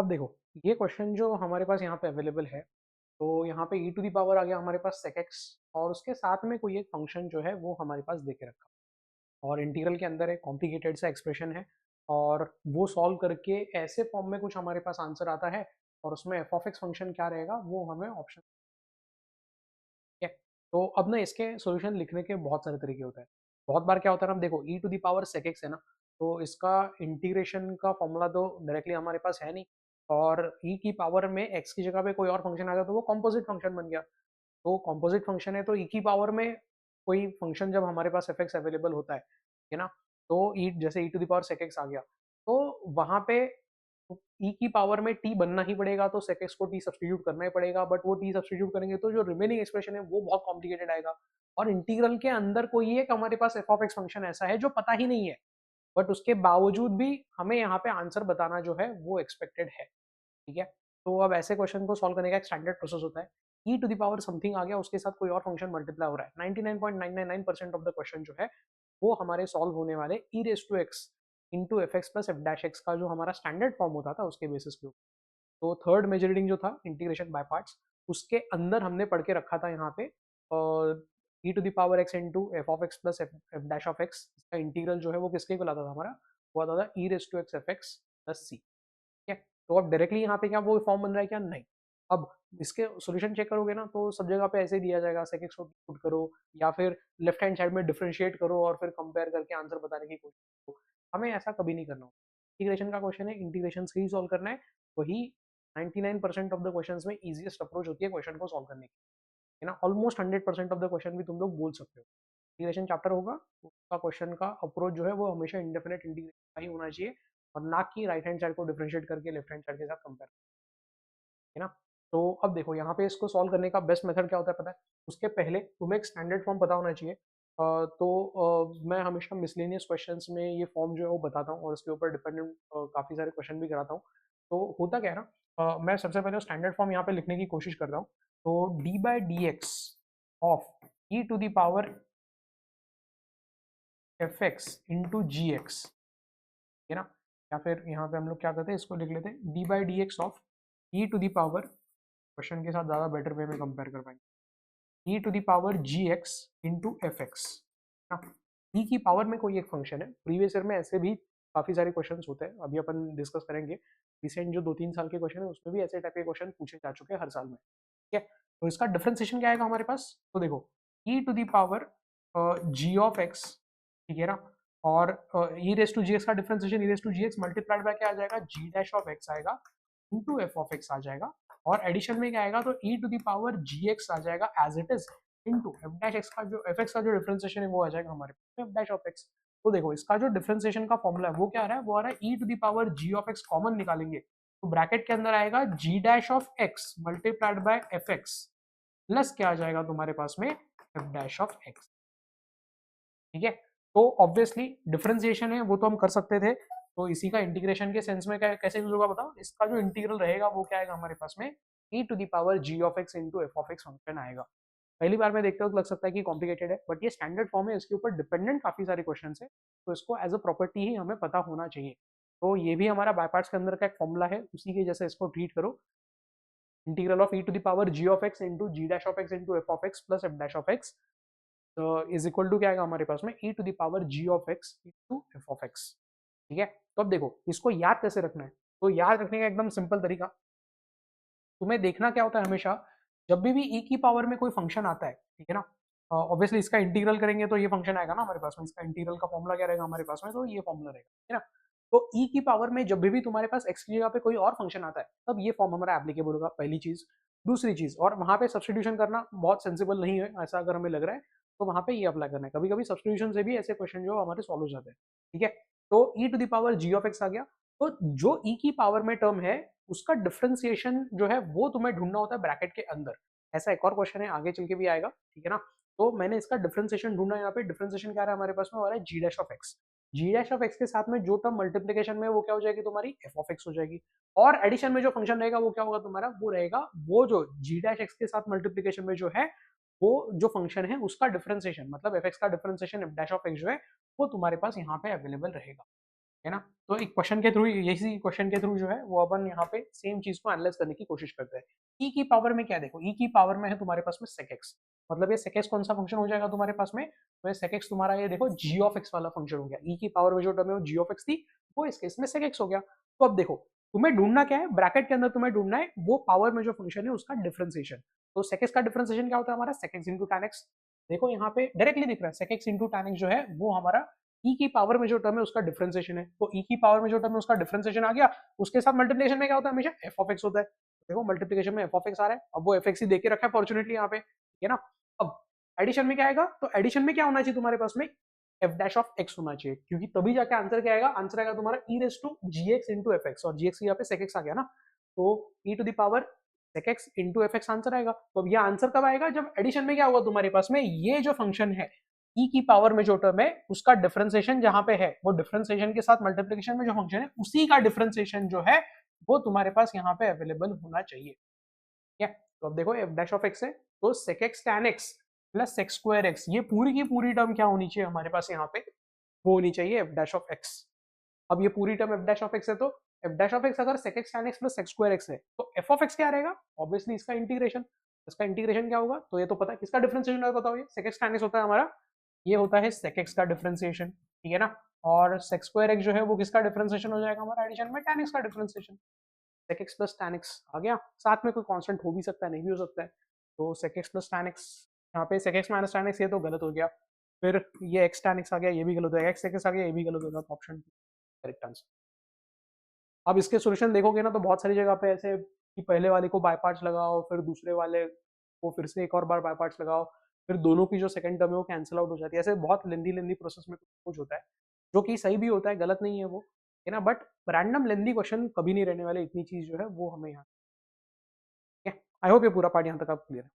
अब देखो, ये क्वेश्चन जो हमारे पास यहाँ पे अवेलेबल है, तो यहाँ पे ई टू दी पावर आ गया हमारे पास sec x, और उसके साथ में कोई एक फंक्शन जो है वो हमारे पास दे के रखा, और इंटीग्रल के अंदर एक कॉम्प्लिकेटेड सा एक्सप्रेशन है, और वो सॉल्व करके ऐसे फॉर्म में कुछ हमारे पास आंसर आता है, और उसमें एफ ऑफ एक्स फंक्शन क्या रहेगा वो हमें ऑप्शन है। तो अब ना इसके सॉल्यूशन लिखने के बहुत सारे तरीके होते हैं। बहुत बार क्या होता है ना, देखो e to the power sec x है ना, तो इसका इंटीग्रेशन का फॉर्मूला तो डायरेक्टली हमारे पास है नहीं, और ई की पावर में एक्स की जगह पे कोई और फंक्शन आ गया तो वो कॉम्पोजिट फंक्शन बन गया। तो कॉम्पोजिट फंक्शन है तो ई की पावर में कोई फंक्शन जब हमारे पास एफ एक्स अवेलेबल होता है ना, तो ई जैसे e to the power sec x आ गया, तो वहां पे ई की पावर में टी बनना ही पड़ेगा, तो सेक एक्स को टी सब्सटीट्यूट करना ही पड़ेगा, बट वो टी सब्सटीट्यूट करेंगे तो जो रिमेनिंग एक्सप्रेशन है वो बहुत कॉम्प्लिकेटेड आएगा। और इंटीग्रल के अंदर कोई एक हमारे पास एफ ऑफ एक्स फंक्शन ऐसा है जो पता ही नहीं है, बट उसके बावजूद भी हमें यहाँ पे आंसर बताना जो है वो एक्सपेक्टेड है। ठीक है, तो अब ऐसे क्वेश्चन को सॉल्व करने का एक स्टैंडर्ड प्रोसेस होता है। E to the power something आ गया, उसके साथ कोई और फंक्शन मल्टीप्लाई हो रहा है, 99.999% ऑफ द क्वेश्चन जो है वो हमारे सॉल्व होने वाले e raise to x into f x plus f dash x का जो हमारा स्टैंडर्ड फॉर्म होता था उसके बेसिस पे। तो थर्ड मेजर रीडिंग जो था इंटीग्रेशन बाय पार्ट्स, उसके अंदर हमने पढ़ के रखा था यहाँ पे e to the power x into f of x plus f dash of x, इसका इंटीग्रल जो है वो किसके को लाता था हमारा, वो आता था e raise to x f x plus c. ठीक है, तो अब डायरेक्टली यहाँ पे क्या वो फॉर्म बन रहा है क्या, नहीं। अब इसके सॉल्यूशन चेक करोगे ना तो सब जगह पे ऐसे ही दिया जाएगा, सेक एक्स को पुट करो या फिर लेफ्ट हैंड साइड में डिफरेंशिएट करो और फिर कंपेयर करके आंसर बताने की कोशिश करो। हमें ऐसा कभी नहीं करना। इंटीग्रेशन का क्वेश्चन है, इंटीग्रेशन से ही सॉल्व करना है, वही 99% ऑफ द क्वेश्चंस में इजीएस्ट अप्रोच होती है क्वेश्चन को सॉल्व करने की, है ना। ऑलमोस्ट 100% ऑफ द क्वेश्चन भी तुम लोग बोल सकते हो। इंटीग्रेशन चैप्टर होगा, उसका क्वेश्चन का अप्रोच जो है वो हमेशा इंडेफिनेट इंटीग्रेशन का ही होना चाहिए, और ना कि राइट हैंड साइड को डिफरेंशिएट करके लेफ्ट हैंड साइड के साथ कंपेयर, है ना। तो अब देखो यहाँ पे इसको सॉल्व करने का बेस्ट मेथड क्या होता है पता है, उसके पहले तुम्हें एक स्टैंडर्ड फॉर्म पता होना चाहिए। मैं हमेशा मिसलेनियस क्वेश्चंस में ये फॉर्म जो है वो बताता हूँ, और उसके ऊपर डिपेंडेंट काफ़ी सारे क्वेश्चन भी कराता हूँ। तो होता क्या है ना, मैं सबसे पहले स्टैंडर्ड फॉर्म यहाँ पे लिखने की कोशिश करता हूँ। तो d by d x of e to the power f x into g x, है ना। या फिर यहाँ पे हम लोग क्या करते हैं, इसको लिख लेते हैं d by d x of e to the power, question के साथ ज़्यादा बेटर वे में कंपेयर कर पाएंगे, e to the power g x into f x. E की पावर में कोई एक फंक्शन है, प्रीवियस ईयर में ऐसे भी काफ़ी सारे क्वेश्चन होते हैं, अभी अपन डिस्कस करेंगे। रिसेंट जो 2-3 साल के क्वेश्चन है उसमें भी ऐसे टाइप के क्वेश्चन पूछे जा चुके हैं हर साल में। ठीक है, तो इसका डिफ्रेंसिएशन क्या आएगा हमारे पास, तो देखो e to the power g of x, ठीक है ना, और e raise to g x का differentiation e raise to g x multiplied by क्या आ जाएगा, जी डैश ऑफ एक्स आएगा इंटू एफ ऑफ एक्स आ जाएगा, और एडिशन में क्या आएगा, तो e to the power g x आ जाएगा as it is into f dash x का जो एफ एक्स का जो डिफरेंशिएशन है वो आ जाएगा हमारे पास एफ डैश ऑफ एक्स। तो देखो इसका जो डिफरेंशिएशन का फॉर्मूला है वो क्या आ रहा है, वो आ रहा है e to the power g of x, common निकालेंगे तो ब्रैकेट के अंदर आएगा g dash of x multiplied by f x, plus क्या आ जाएगा तुम्हारे पास में एफ डैश ऑफ एक्स। ठीक है, तो ऑब्वियसली डिफरेंशिएशन है वो तो हम कर सकते थे, तो इसी का इंटीग्रेशन के सेंस में कैसे यूज होगा बताओ, इसका जो इंटीग्रल रहेगा वो क्या आएगा हमारे पास में e to the power g of x into f of x function आएगा। पहली बार में देखते हो तो लग सकता है कि कॉम्प्लिकेटेड है, बट ये स्टैंडर्ड फॉर्म है, इसके ऊपर डिपेंडेंट काफी सारे क्वेश्चन है, तो इसको एज अ प्रॉपर्टी ही हमें पता होना चाहिए। तो ये भी हमारा बाय पार्ट्स के अंदर का एक फॉर्मूला है, उसी के जैसे इसको ट्रीट करो, integral of e to the power g of x into g dash of x into f of x plus f dash of x is equal to क्या आएगा हमारे पास में e to the power g of x into f of x. ठीक है, तो अब देखो इसको याद कैसे रखना है, तो याद रखने का एकदम सिंपल तरीका, तुम्हें देखना क्या होता है हमेशा, जब भी ई की पावर में कोई फंक्शन आता है, ठीक है ना, ऑब्वियसली इसका इंटीग्रल करेंगे तो ये फंक्शन आएगा ना हमारे पास में, इसका इंटीग्रल का फॉर्मूला क्या रहेगा हमारे पास में, तो ये फॉर्मूला रहेगा, है ना। तो ई की पावर में जब भी तुम्हारे पास एक्स की जगह पे कोई और फंक्शन आता है तब ये फॉर्म हमारा एप्लीकेबल होगा, पहली चीज। दूसरी चीज, और वहां पे सब्सटीट्यूशन करना बहुत सेंसिबल नहीं है ऐसा अगर हमें लग रहा है, तो वहां पे ये अप्लाई करना है, कभी कभी सब्सटीट्यूशन से भी ऐसे क्वेश्चन जो हमारे सॉल्व हो जाते हैं। ठीक है, तो e to the power g of x आ गया, तो जो ई की पावर में टर्म है उसका डिफरेंशिएशन जो है वो तुम्हें ढूंढना होता है ब्रैकेट के अंदर। ऐसा एक और क्वेश्चन है आगे चल के भी आएगा, ठीक है ना। तो मैंने इसका डिफरेंशिएशन ढूंढा, यहाँ पे डिफरेंशिएशन क्या रहा है हमारे पास में, हो रहा है g dash of x. G dash of x के साथ में जो टर्म मल्टीप्लीकेशन में वो क्या हो जाएगी तुम्हारी एफ ऑफ एक्स हो जाएगी, और एडिशन में जो फंक्शन रहेगा वो क्या होगा तुम्हारा, वो रहेगा वो जो जी डैश एक्स के साथ मल्टीप्लीकेशन में जो है वो जो फंक्शन है उसका डिफरेंशिएशन, मतलब एफ एक्स का differentiation F dash of x जो है वो तुम्हारे पास यहाँ पे अवेलेबल रहेगा। है ना। तो एक क्वेश्चन के थ्रू, यही क्वेश्चन के थ्रू जो है वो अपन यहाँ पे सेम चीज को एनालाइज करने की कोशिश करते हैं। ई की पावर में क्या है, देखो ई की पावर में है तुम्हारे पास में sec x, मतलब ये sec x कौन सा फंक्शन हो जाएगा तुम्हारे पास में, तो ये sec x तुम्हारा ये देखो g ऑफ x वाला फंक्शन हो गया। ई की पावर में जो टर्म है वो g ऑफ x थी, वो इस केस में sec x हो गया। तो अब देखो तुम्हें ढूंढना क्या है, ब्रैकेट के अंदर तुम्हें ढूंढना है वो पावर में जो फंक्शन है उसका डिफरेंशिएशन। तो sec x का डिफरेंशिएशन क्या होता है हमारा, sec x into tan x। देखो यहाँ पे डायरेक्टली दिख रहा है sec x into tan x जो है वो हमारा ई की पावर में जो टर्म है उसका डिफरेंशिएशन है। तो ई की पावर में जो टर्म है उसका डिफरेंशिएशन आ गया, उसके साथ मल्टीप्लिकेशन में क्या होता है, हमेशा एफ ऑफ एक्स होता है। देखो मल्टीप्लिकेशन में एफ ऑफ एक्स आ रहा है, अब वो एफ एक्स ही देके रखा है फॉर्चुनेटली यहाँ पे, है ना। अब एडिशन में क्या आएगा, तो एडिशन में क्या होना चाहिए तुम्हारे पास में, एफ डैश ऑफ एक्स होना चाहिए, क्योंकि तभी जाके आंसर क्या आएगा, आंसर आएगा तुम्हारा e raise to g x into f x, और जी एक्स यहाँ पे सेक एक्स आ गया ना, तो e to the power sec x into f x answer आएगा। तो अब ये आंसर कब आएगा, जब एडिशन में क्या होगा तुम्हारे पास में, ये जो फंक्शन है ई की पावर में जो टर्म है उसका डिफरेंशिएशन जहां पे है, वो डिफरेंशिएशन के साथ मल्टीप्लिकेशन में जो फंक्शन है उसी का डिफरेंशिएशन जो है वो तुम्हारे पास यहाँ पे अवेलेबल होना चाहिए। ठीक है, तो अब देखो एफ डैश ऑफ एक्स है, तो sec x tan x plus sec square x, ये पूरी की पूरी टर्म क्या होनी चाहिए हमारे पास यहाँ पे, वो होनी चाहिए एफ डैश ऑफ एक्स। अब ये पूरी term f dash of x है, तो एफ डैश ऑफ एक्स अगर sec x tan x plus sec square x है, तो एफ ऑफ एक्स क्या रहेगा, ऑब्वियसली इसका इंटीग्रेशन। इसका इंटीग्रेशन क्या होगा, तो ये तो पता है किसका डिफरेंशिएशन होगा, बताओ, ये सेक एक्स टैन एक्स होता है हमारा, ये होता है sec x का डिफरेंशिएशन, ठीक है ना। और sec स्क्वायर x जो है वो किसका डिफरेंशिएशन हो जाएगा हमारा एडिशन में, tan x का differentiation. sec x plus tan x आ गया, साथ में कोई कांस्टेंट हो भी सकता है नहीं भी हो सकता है, तो sec x plus tan x, यहाँ पे sec x minus tan x ये तो गलत हो गया, फिर ये x tan x आ गया, ये भी गलत हो गया, x sec x आ गया, ये भी गलत हो गया, तो ऑप्शन करेक्ट आंसर। अब इसके सॉल्यूशन देखोगे ना तो बहुत सारी जगह पे ऐसे कि पहले वाले को बाय पार्ट्स लगाओ, फिर दूसरे वाले को फिर से एक और बार बाय पार्ट्स लगाओ, फिर दोनों की जो सेकंड टर्म है वो कैंसिल आउट हो जाती है, ऐसे बहुत लेंदी लेंदी प्रोसेस में कुछ होता है, जो कि सही भी होता है, गलत नहीं है वो, है ना। बट रैंडम लेंदी क्वेश्चन कभी नहीं रहने वाले, इतनी चीज जो है वो हमें यहाँ, आई होप ये पूरा पार्ट यहाँ तक आप क्लियर है।